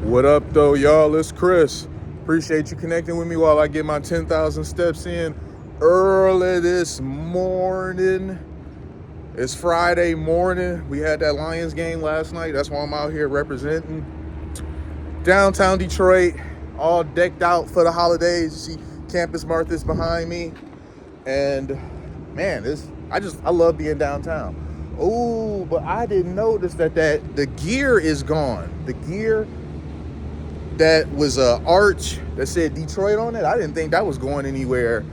What up, though, y'all? It's Chris. Appreciate you connecting with me while I get my 10,000 steps in early this morning. It's Friday morning. We had that Lions game last night. That's why I'm out here representing downtown Detroit, all decked out for the holidays. You see Campus Martha's behind me. And man, I love being downtown. Oh, but I didn't notice that the gear is gone. The gear that was a arch that said Detroit on it. I didn't think that was going anywhere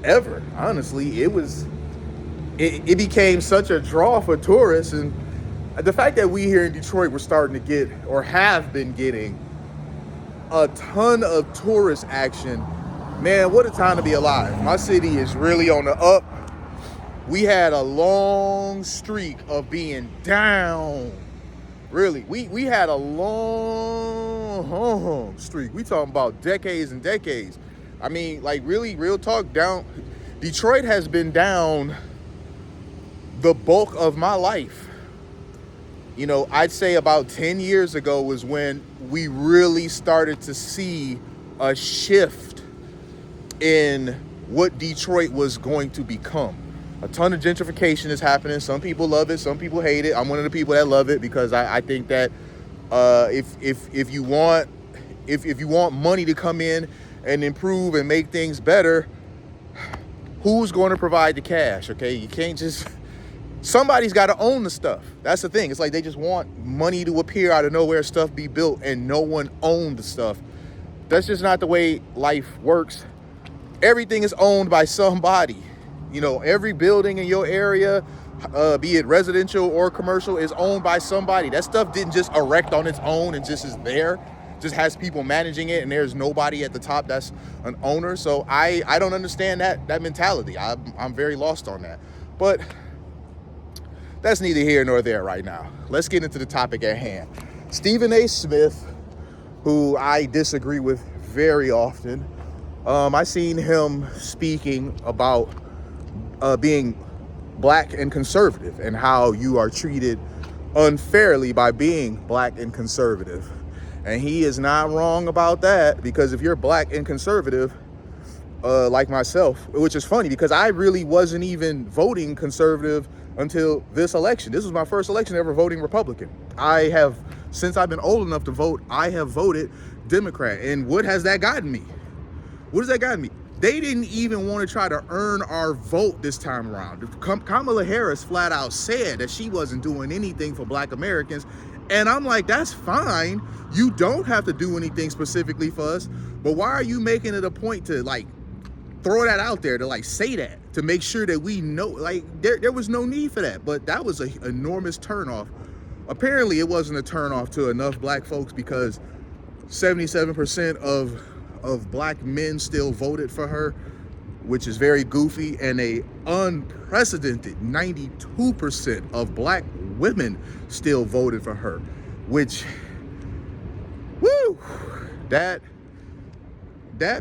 ever. Honestly, it became such a draw for tourists, and the fact that we here in Detroit were starting to get, or have been getting, a ton of tourist action. Man, what a time to be alive. My city is really on the up. We had a long streak of being down. Really, we had a long streak. We talking about decades and decades. I mean, like, really, real talk, down. Detroit has been down the bulk of my life. You know, I'd say about 10 years ago was when we really started to see a shift in what Detroit was going to become. A ton of gentrification is happening. Some people love it, some people hate it. I'm one of the people that love it because I think that if you want money to come in and improve and make things better, who's going to provide the cash? Okay, you can't just. Somebody's got to own the stuff. That's the thing. It's like they just want money to appear out of nowhere, stuff be built, and no one owned the stuff. That's just not the way life works. Everything is owned by somebody. You know, every building in your area, be it residential or commercial, is owned by somebody. That stuff didn't just erect on its own and just is there. Just has people managing it, and there's nobody at the top that's an owner. So I don't understand that mentality. I'm very lost on that. But that's neither here nor there right now. Let's get into the topic at hand. Stephen A. Smith, who I disagree with very often, I seen him speaking about being black and conservative and how you are treated unfairly by being black and conservative. And he is not wrong about that, because if you're black and conservative, like myself, which is funny because I really wasn't even voting conservative until this election. This was my first election ever voting Republican. Since I've been old enough to vote, I have voted Democrat. And what has that gotten me? What has that gotten me? They didn't even want to try to earn our vote this time around. Kamala Harris flat out said that she wasn't doing anything for black Americans. And I'm like, that's fine. You don't have to do anything specifically for us. But why are you making it a point to like throw that out there, to like say that, to make sure that we know? Like there was no need for that. But that was an enormous turnoff. Apparently it wasn't a turnoff to enough black folks, because 77% of black men still voted for her, which is very goofy, and a unprecedented 92% of black women still voted for her, which, woo, that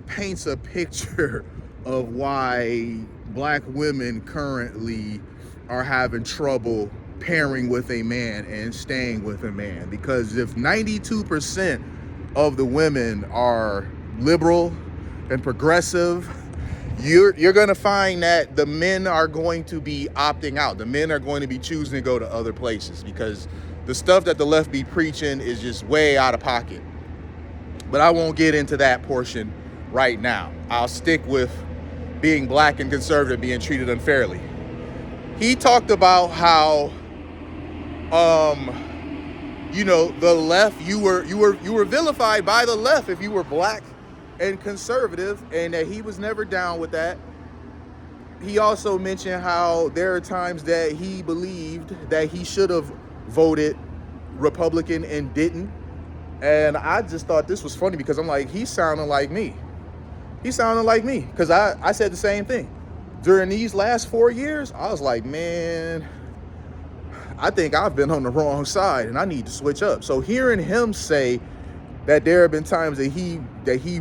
paints a picture of why black women currently are having trouble pairing with a man and staying with a man. Because if 92% of the women are liberal and progressive, you're going to find that the men are going to be opting out. The men are going to be choosing to go to other places, because the stuff that the left be preaching is just way out of pocket. But I won't get into that portion right now. I'll stick with being black and conservative, being treated unfairly. He talked about how the left, you were vilified by the left if you were black and conservative, and that he was never down with that. He also mentioned how there are times that he believed that he should have voted Republican and didn't. And I just thought this was funny, because I'm like, he's sounding like me. Because I said the same thing. During these last 4 years, I was like, man, I think I've been on the wrong side and I need to switch up. So hearing him say that there have been times that he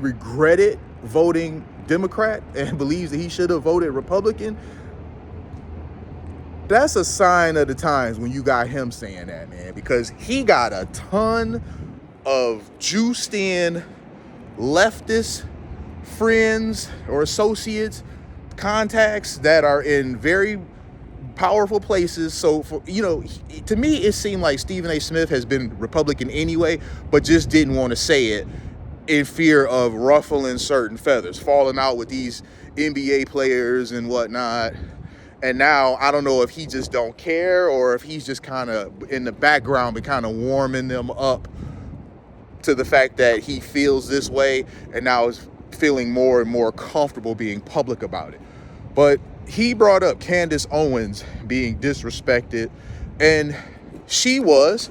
regretted voting Democrat and believes that he should have voted Republican, that's a sign of the times when you got him saying that, man, because he got a ton of juiced in leftist friends or associates, contacts that are in very powerful places. So for, to me, it seemed like Stephen A. Smith has been Republican anyway, but just didn't want to say it in fear of ruffling certain feathers, falling out with these NBA players and whatnot. And now I don't know if he just don't care or if he's just kind of in the background but kind of warming them up to the fact that he feels this way and now is feeling more and more comfortable being public about it. But he brought up Candace Owens being disrespected, and she was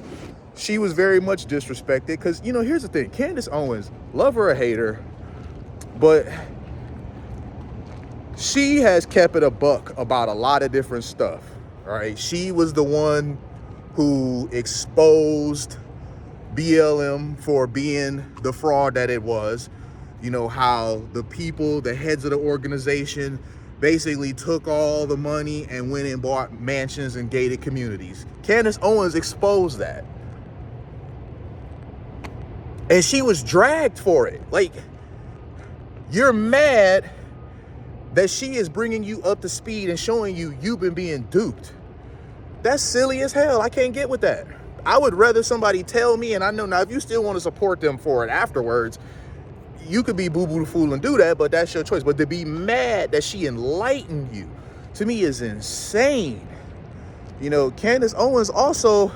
very much disrespected because, here's the thing. Candace Owens, love her or hate her, but she has kept it a buck about a lot of different stuff, right? She was the one who exposed BLM for being the fraud that it was. How the heads of the organization basically took all the money and went and bought mansions and gated communities. Candace Owens exposed that. And she was dragged for it. Like, you're mad that she is bringing you up to speed and showing you've been being duped. That's silly as hell. I can't get with that. I would rather somebody tell me, and I know now if you still want to support them for it afterwards, you could be boo-boo the fool and do that, but that's your choice. But to be mad that she enlightened you, to me, is insane. Candace Owens also,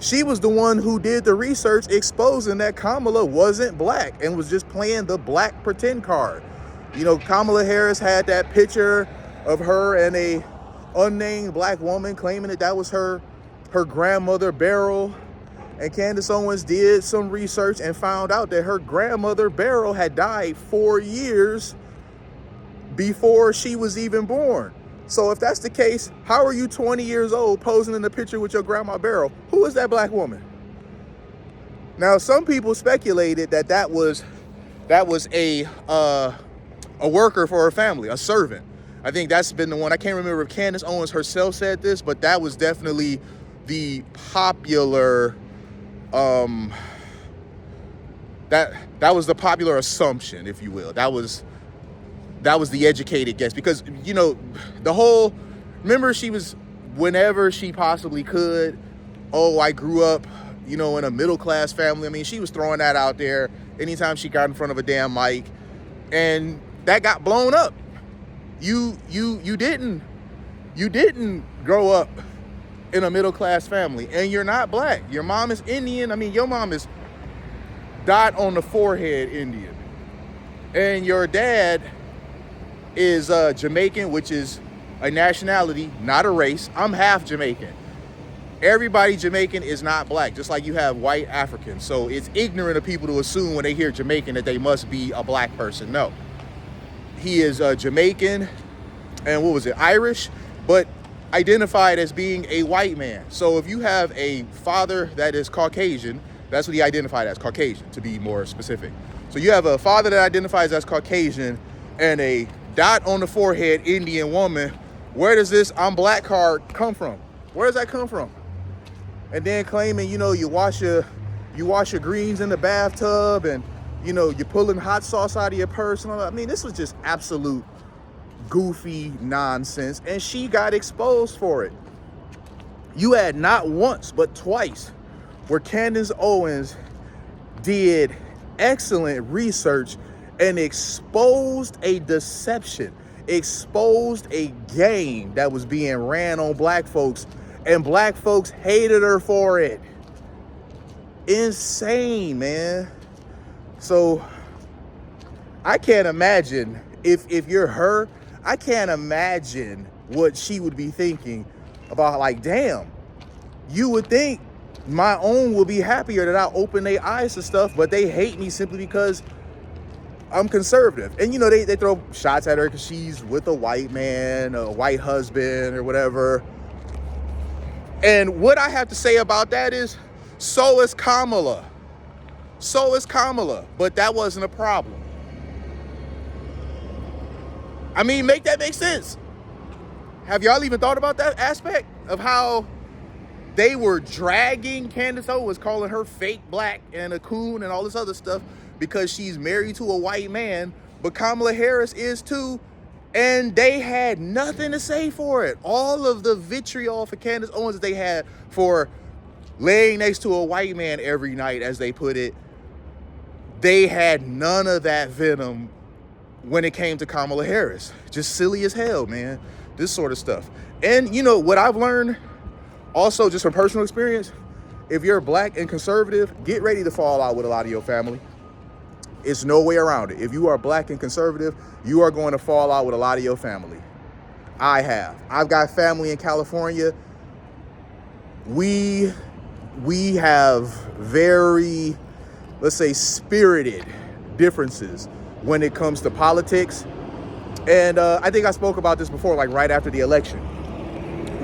she was the one who did the research exposing that Kamala wasn't black and was just playing the black pretend card. Kamala Harris had that picture of her and a unnamed black woman claiming that was her grandmother Beryl. And Candace Owens did some research and found out that her grandmother Beryl had died 4 years before she was even born. So if that's the case, how are you 20 years old posing in the picture with your grandma Beryl? Who is that black woman? Now, some people speculated that was a worker for her family, a servant. I think that's been the one. I can't remember if Candace Owens herself said this, but that was definitely the popular that was the popular assumption, if you will. That was the educated guess, because remember, she was, whenever she possibly could, I grew up in a middle class family. I mean, she was throwing that out there anytime she got in front of a damn mic, and that got blown up. You didn't grow up in a middle class family, and you're not black. Your mom is Indian. I mean, your mom is dot on the forehead Indian, and your dad is Jamaican, which is a nationality, not a race. I'm half Jamaican. Everybody Jamaican is not black, just like you have white Africans. So it's ignorant of people to assume when they hear Jamaican that they must be a black person. No, he is Jamaican, and Irish, but identified as being a white man. So if you have a father that is Caucasian, that's what he identified as, Caucasian, to be more specific. So you have a father that identifies as Caucasian and a dot on the forehead Indian woman. Where does this "I'm black" card come from? Where does that come from? And then claiming, you wash your greens in the bathtub, and you're pulling hot sauce out of your purse. I mean, this was just absolute goofy nonsense, and she got exposed for it. You had not once but twice where Candace Owens did excellent research and exposed a deception, exposed a game that was being ran on black folks, and black folks hated her for it. Insane, man. So I can't imagine if you're her, I can't imagine what she would be thinking about, like, damn, you would think my own will be happier that I open their eyes to stuff, but they hate me simply because I'm conservative. And, they throw shots at her because she's with a white man, a white husband or whatever. And what I have to say about that is, so is Kamala. So is Kamala. But that wasn't a problem. I mean, make that make sense. Have y'all even thought about that aspect of how they were dragging Candace Owens, calling her fake black and a coon and all this other stuff because she's married to a white man, but Kamala Harris is too, and they had nothing to say for it. All of the vitriol for Candace Owens that they had for laying next to a white man every night, as they put it, they had none of that venom when it came to Kamala Harris. Just silly as hell, man, this sort of stuff. And you know what I've learned also, just from personal experience, if you're black and conservative, get ready to fall out with a lot of your family. It's no way around it. If you are black and conservative, you are going to fall out with a lot of your family. I've got family in California. We have very, let's say, spirited differences when it comes to politics. And I think I spoke about this before, like right after the election.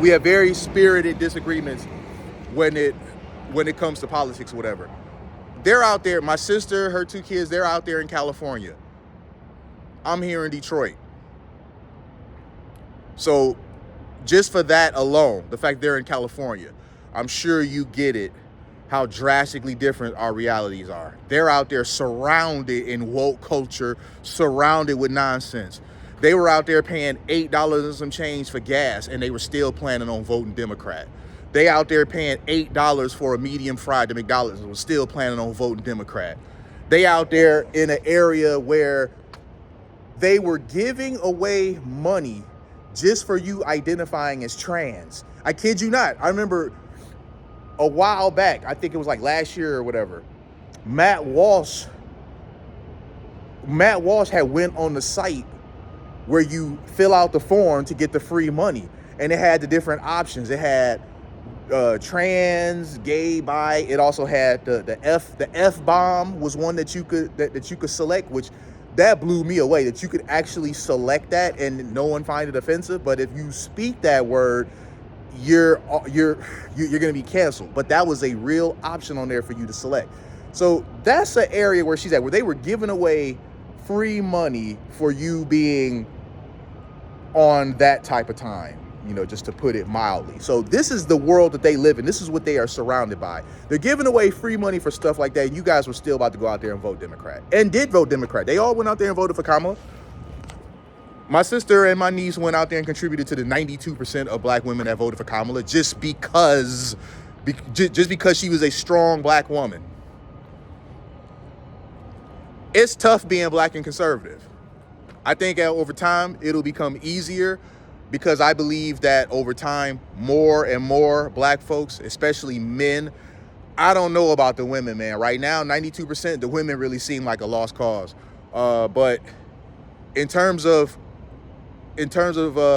We have very spirited disagreements when it comes to politics or whatever. They're out there, my sister, her 2 kids, they're out there in California. I'm here in Detroit. So just for that alone, the fact they're in California, I'm sure you get it, how drastically different our realities are. They're out there surrounded in woke culture, surrounded with nonsense. They were out there paying $8 and some change for gas, and they were still planning on voting Democrat. They out there paying $8 for a medium fried to McDonald's and was still planning on voting Democrat. They out there in an area where they were giving away money just for you identifying as trans. I kid you not. I remember a while back, I think it was like last year or whatever, Matt Walsh had went on the site where you fill out the form to get the free money, and it had the different options. It had trans, gay, bi. It also had the F bomb was one that you could select, which that blew me away, that you could actually select that and no one find it offensive. But if you speak that word, you're gonna be canceled. But that was a real option on there for you to select. So that's an area where she's at, where they were giving away free money for you being on that type of time, you know, just to put it mildly. So this is the world that they live in. This is what they are surrounded by. They're giving away free money for stuff like that. And you guys were still about to go out there and vote Democrat, and did vote Democrat. They all went out there and voted for Kamala. My sister and my niece went out there and contributed to the 92% of black women that voted for Kamala just because she was a strong black woman. It's tough being black and conservative. I think over time, it'll become easier, because I believe that over time, more and more black folks, especially men, I don't know about the women, man. Right now, 92%, the women really seem like a lost cause. But in terms of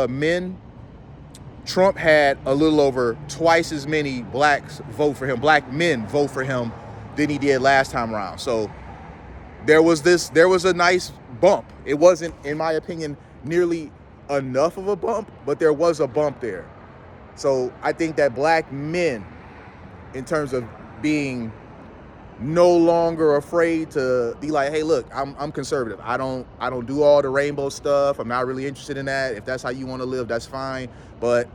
men, Trump had a little over twice as many black men vote for him than he did last time around. So there was a nice bump. It wasn't, in my opinion, nearly enough of a bump, but there was a bump there. So I think that black men, in terms of being no longer afraid to be like, hey, look, I'm conservative. I don't do all the rainbow stuff. I'm not really interested in that. If that's how you want to live, that's fine. But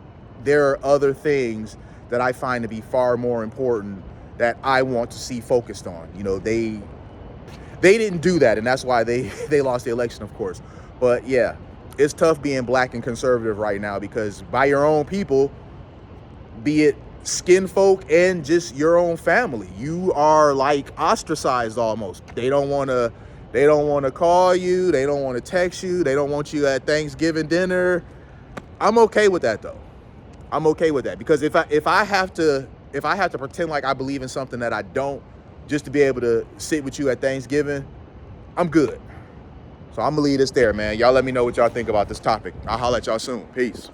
there are other things that I find to be far more important that I want to see focused on. You know, they didn't do that, and that's why they lost the election, of course. But yeah, it's tough being black and conservative right now, because by your own people, be it skin folk and just your own family, you are like ostracized almost. They don't want to call you, they don't want to text you, they don't want you at Thanksgiving dinner. I'm okay with that though. I'm okay with that, because if I have to pretend like I believe in something that I don't, just to be able to sit with you at Thanksgiving, I'm good. So I'm gonna leave this there, man. Y'all let me know what y'all think about this topic. I'll holler at y'all soon. Peace.